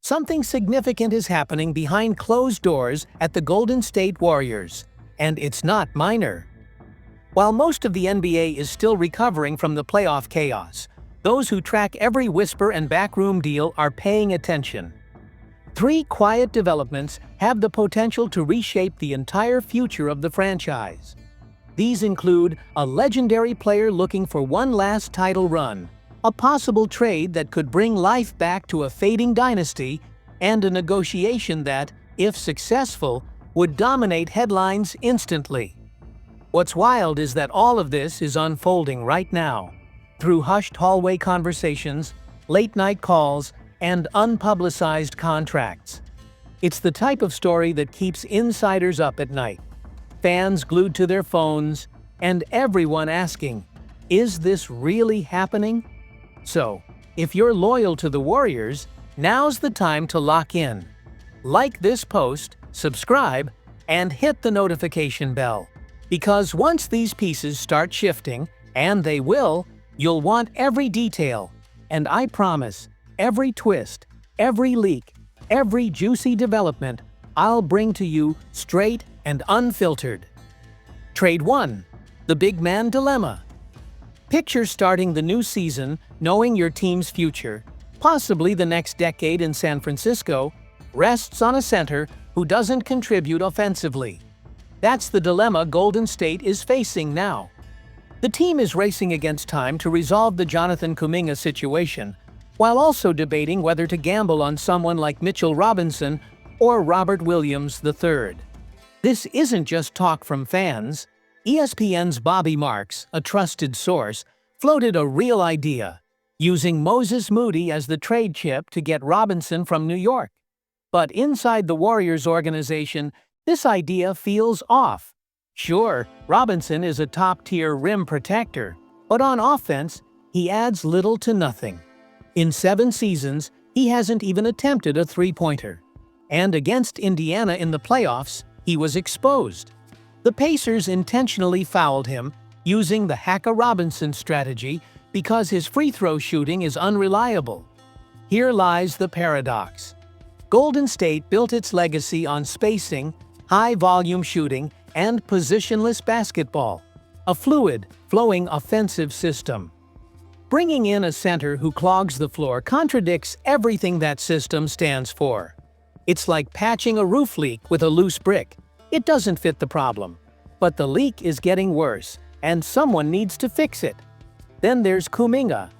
Something significant is happening behind closed doors at the Golden State Warriors, and it's not minor. While most of the NBA is still recovering from the playoff chaos, those who track every whisper and backroom deal are paying attention. Three quiet developments have the potential to reshape the entire future of the franchise. These include a legendary player looking for one last title run, a possible trade that could bring life back to a fading dynasty, and a negotiation that, if successful, would dominate headlines instantly. What's wild is that all of this is unfolding right now, through hushed hallway conversations, late-night calls, and unpublicized contracts. It's the type of story that keeps insiders up at night, fans glued to their phones, and everyone asking, is this really happening? So, if you're loyal to the Warriors, now's the time to lock in. Like this post, subscribe, and hit the notification bell. Because once these pieces start shifting, and they will, you'll want every detail. And I promise, every twist, every leak, every juicy development, I'll bring to you straight and unfiltered. Trade 1. The Big Man Dilemma. Picture starting the new season knowing your team's future, possibly the next decade in San Francisco, rests on a center who doesn't contribute offensively. That's the dilemma Golden State is facing now. The team is racing against time to resolve the Jonathan Kuminga situation, while also debating whether to gamble on someone like Mitchell Robinson or Robert Williams III. This isn't just talk from fans. ESPN's Bobby Marks, a trusted source, floated a real idea, using Moses Moody as the trade chip to get Robinson from New York. But inside the Warriors organization, this idea feels off. Sure, Robinson is a top-tier rim protector, but on offense, he adds little to nothing. In 7 seasons, he hasn't even attempted a three-pointer. And against Indiana in the playoffs, he was exposed. The Pacers intentionally fouled him, using the Hack-a-Robinson strategy because his free throw shooting is unreliable. Here lies the paradox. Golden State built its legacy on spacing, high-volume shooting, and positionless basketball, a fluid, flowing offensive system. Bringing in a center who clogs the floor contradicts everything that system stands for. It's like patching a roof leak with a loose brick. It doesn't fit the problem. But the leak is getting worse, and someone needs to fix it. Then there's Kuminga.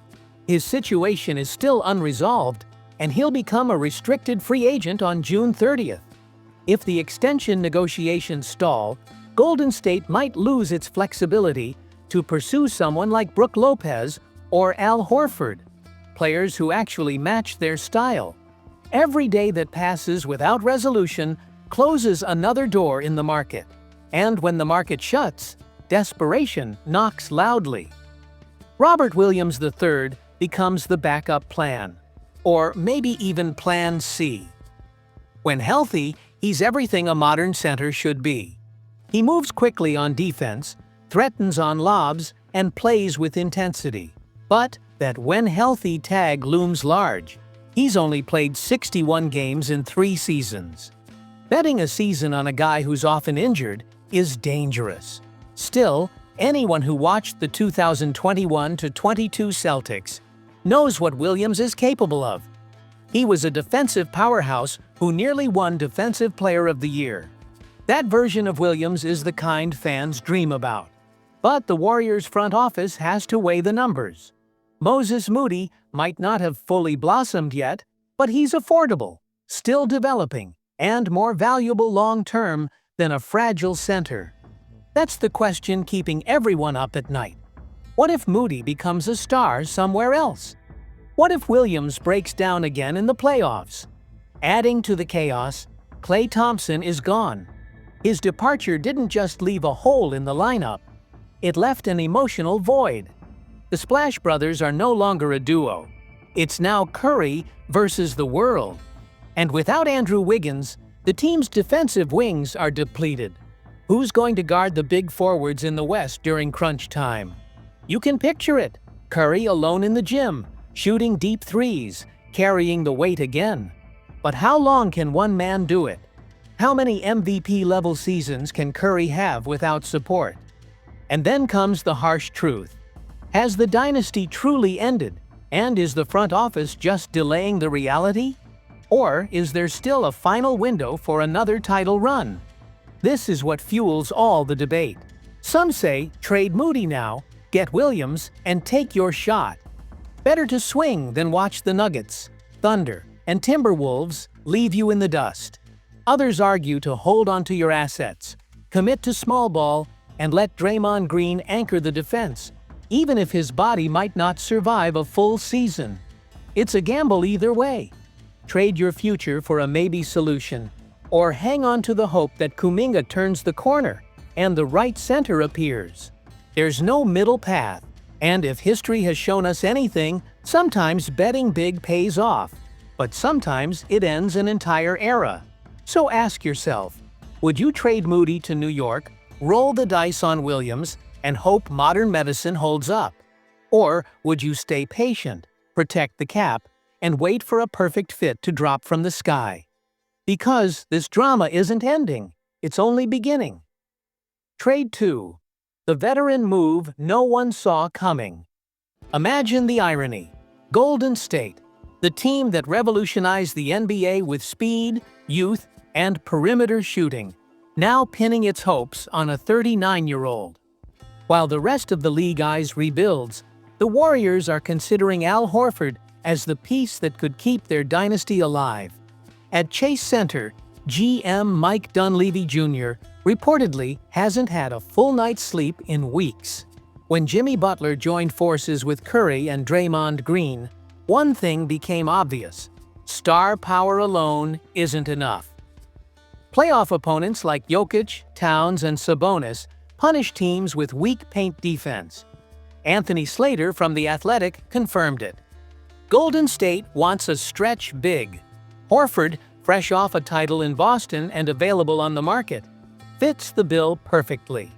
His situation is still unresolved, and he'll become a restricted free agent on June 30th. If the extension negotiations stall, Golden State might lose its flexibility to pursue someone like Brook Lopez or Al Horford, players who actually match their style. Every day that passes without resolution closes another door in the market. And when the market shuts, desperation knocks loudly. Robert Williams III becomes the backup plan, or maybe even Plan C. When healthy, he's everything a modern center should be. He moves quickly on defense, threatens on lobs, and plays with intensity. But that when healthy tag looms large. He's only played 61 games in 3 seasons. Betting a season on a guy who's often injured is dangerous. Still, anyone who watched the 2021-22 Celtics knows what Williams is capable of. He was a defensive powerhouse who nearly won Defensive Player of the Year. That version of Williams is the kind fans dream about. But the Warriors front office has to weigh the numbers. Moses Moody might not have fully blossomed yet, but he's affordable, still developing, and more valuable long-term than a fragile center. That's the question keeping everyone up at night. What if Moody becomes a star somewhere else? What if Williams breaks down again in the playoffs? Adding to the chaos, Klay Thompson is gone. His departure didn't just leave a hole in the lineup. It left an emotional void. The Splash Brothers are no longer a duo. It's now Curry versus the world. And without Andrew Wiggins, the team's defensive wings are depleted. Who's going to guard the big forwards in the West during crunch time? You can picture it. Curry alone in the gym, shooting deep threes, carrying the weight again. But how long can one man do it? How many MVP-level seasons can Curry have without support? And then comes the harsh truth. Has the dynasty truly ended? And is the front office just delaying the reality? Or is there still a final window for another title run? This is what fuels all the debate. Some say, trade Moody now, get Williams, and take your shot. Better to swing than watch the Nuggets, Thunder, and Timberwolves leave you in the dust. Others argue to hold onto your assets, commit to small ball, and let Draymond Green anchor the defense, even if his body might not survive a full season. It's a gamble either way. Trade your future for a maybe solution, or hang on to the hope that Kuminga turns the corner and the right center appears. There's no middle path, and if history has shown us anything, sometimes betting big pays off, but sometimes it ends an entire era. So ask yourself, would you trade Moody to New York, roll the dice on Williams, and hope modern medicine holds up? Or would you stay patient, protect the cap, and wait for a perfect fit to drop from the sky? Because this drama isn't ending, it's only beginning. Trade 2. The veteran move no one saw coming. Imagine the irony. Golden State, the team that revolutionized the NBA with speed, youth, and perimeter shooting, now pinning its hopes on a 39-year-old. While the rest of the league eyes rebuilds, the Warriors are considering Al Horford as the piece that could keep their dynasty alive. At Chase Center, GM Mike Dunleavy Jr. reportedly hasn't had a full night's sleep in weeks. When Jimmy Butler joined forces with Curry and Draymond Green, one thing became obvious: star power alone isn't enough. Playoff opponents like Jokic, Towns, and Sabonis punish teams with weak paint defense. Anthony Slater from The Athletic confirmed it. Golden State wants a stretch big. Horford, fresh off a title in Boston and available on the market, fits the bill perfectly.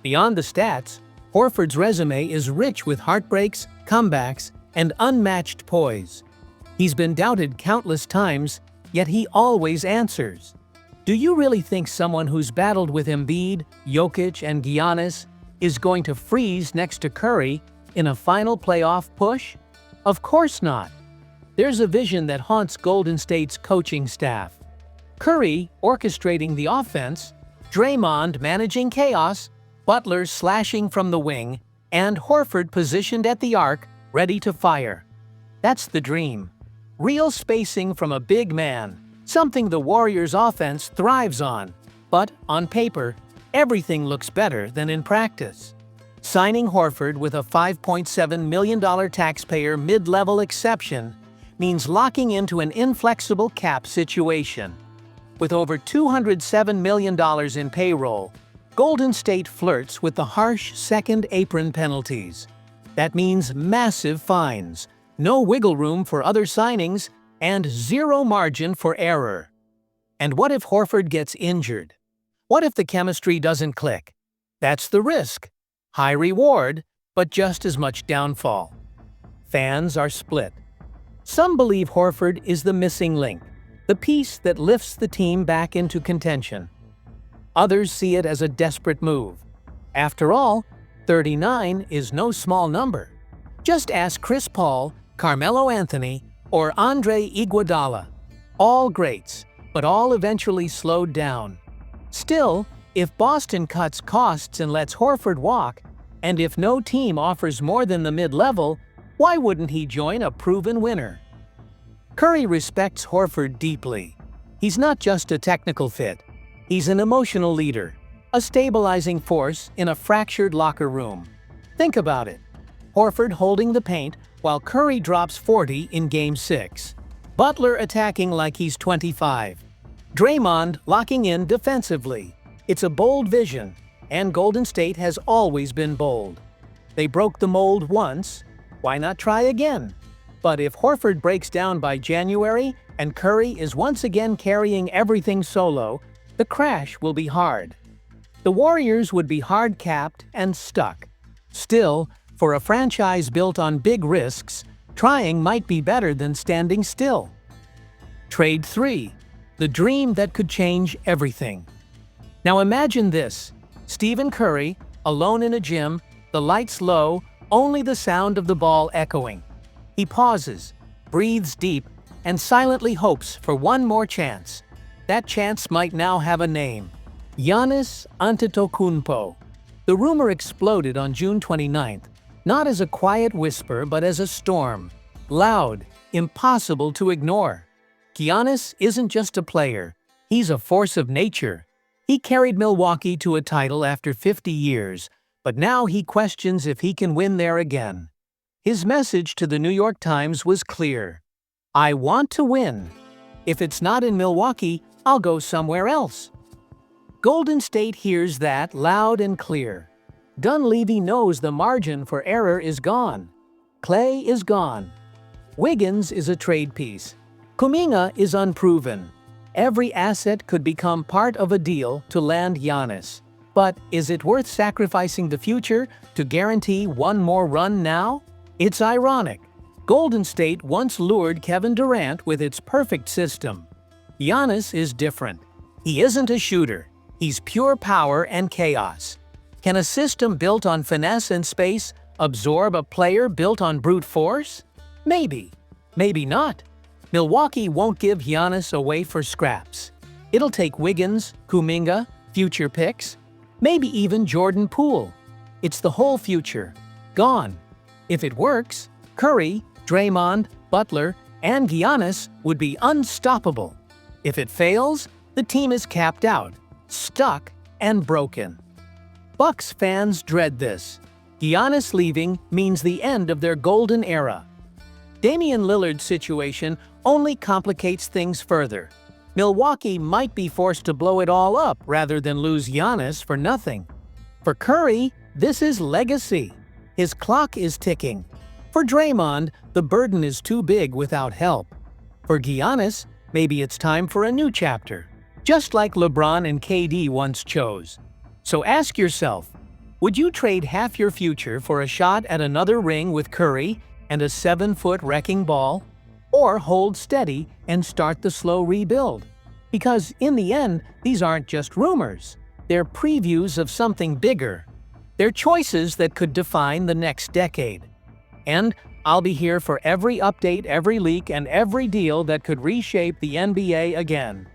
Beyond the stats, Horford's resume is rich with heartbreaks, comebacks, and unmatched poise. He's been doubted countless times, yet he always answers. Do you really think someone who's battled with Embiid, Jokic, and Giannis is going to freeze next to Curry in a final playoff push? Of course not. There's a vision that haunts Golden State's coaching staff. Curry orchestrating the offense, Draymond managing chaos, Butler slashing from the wing, and Horford positioned at the arc, ready to fire. That's the dream. Real spacing from a big man, something the Warriors' offense thrives on. But, on paper, everything looks better than in practice. Signing Horford with a $5.7 million taxpayer mid-level exception means locking into an inflexible cap situation. With over $207 million in payroll, Golden State flirts with the harsh second apron penalties. That means massive fines, no wiggle room for other signings, and zero margin for error. And what if Horford gets injured? What if the chemistry doesn't click? That's the risk. High reward, but just as much downfall. Fans are split. Some believe Horford is the missing link, the piece that lifts the team back into contention. Others see it as a desperate move. After all, 39 is no small number. Just ask Chris Paul, Carmelo Anthony, or Andre Iguodala. All greats, but all eventually slowed down. Still, if Boston cuts costs and lets Horford walk, and if no team offers more than the mid-level, why wouldn't he join a proven winner? Curry respects Horford deeply. He's not just a technical fit. He's an emotional leader, a stabilizing force in a fractured locker room. Think about it. Horford holding the paint while Curry drops 40 in Game 6. Butler attacking like he's 25. Draymond locking in defensively. It's a bold vision, and Golden State has always been bold. They broke the mold once, why not try again? But if Horford breaks down by January and Curry is once again carrying everything solo, the crash will be hard. The Warriors would be hard-capped and stuck. Still, For a franchise built on big risks, trying might be better than standing still. Trade 3. The dream that could change everything. Now imagine this: Stephen Curry, alone in a gym, the lights low, only the sound of the ball echoing. He pauses, breathes deep, and silently hopes for one more chance. That chance might now have a name: Giannis Antetokounmpo. The rumor exploded on June 29th, not as a quiet whisper but as a storm. Loud, impossible to ignore. Giannis isn't just a player, he's a force of nature. He carried Milwaukee to a title after 50 years, but now he questions if he can win there again. His message to the New York Times was clear: "I want to win. If it's not in Milwaukee, I'll go somewhere else." Golden State hears that loud and clear. Dunleavy knows the margin for error is gone. Clay is gone. Wiggins is a trade piece. Kuminga is unproven. Every asset could become part of a deal to land Giannis. But is it worth sacrificing the future to guarantee one more run now? It's ironic. Golden State once lured Kevin Durant with its perfect system. Giannis is different. He isn't a shooter. He's pure power and chaos. Can a system built on finesse and space absorb a player built on brute force? Maybe. Maybe not. Milwaukee won't give Giannis away for scraps. It'll take Wiggins, Kuminga, future picks, maybe even Jordan Poole. It's the whole future. Gone. If it works, Curry, Draymond, Butler, and Giannis would be unstoppable. If it fails, the team is capped out, stuck, and broken. Bucks fans dread this. Giannis leaving means the end of their golden era. Damian Lillard's situation only complicates things further. Milwaukee might be forced to blow it all up rather than lose Giannis for nothing. For Curry, this is legacy. His clock is ticking. For Draymond, the burden is too big without help. For Giannis, maybe it's time for a new chapter, just like LeBron and KD once chose. So ask yourself, would you trade half your future for a shot at another ring with Curry and a 7-foot wrecking ball? Or hold steady and start the slow rebuild? Because in the end, these aren't just rumors. They're previews of something bigger. They're choices that could define the next decade. And I'll be here for every update, every leak, and every deal that could reshape the NBA again.